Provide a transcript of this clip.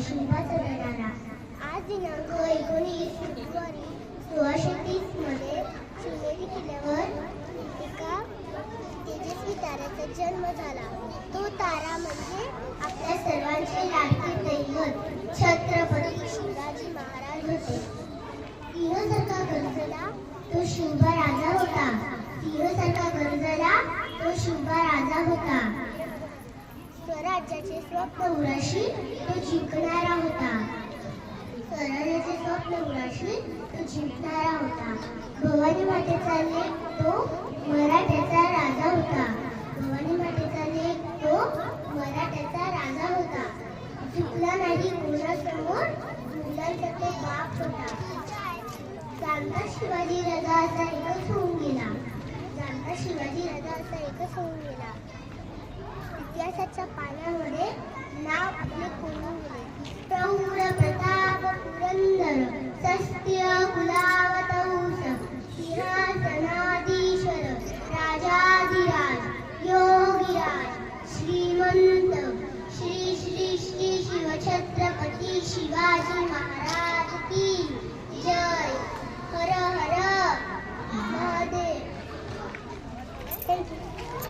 शिंपाचा दरारा. आज दिनांक 19 फेब्रुवारी 1630 मध्ये शिवनेरी किल्ल्यावर एका तेजस्वी ताऱ्याचा जन्म झाला. तो तारा म्हणजे आपल्या सर्वांचे लाडके दैवत छत्रपती शिवाजी महाराज होते. सिंहासारखा गरजला तो शिवबा राजा होता. सिंहासारखा गरजला तो शिवबा राजा होता. स्वराज्याचे स्वप्न उराशी तो जिंकणारा होता. स्वराज्याचे स्वप्न उराशी तो जिंकणारा होता. भवानी मातेचा लेक तो मराठ्याचा राजा होता. भवानी मातेचा लेक तो मराठ्याचा राजा होता. चुकला नाही कोणासमोर, मुलांचा तो बाप होता. जाणता शिवाजी राजा असा एकच होऊन गेला. जाणता शिवाजी राजा असा एकच होऊन गेला. इतिहासाच्या पानामध्ये नाव आपले कोरून गेले. प्रौढ प्रताप पुरंदर सत्य कुला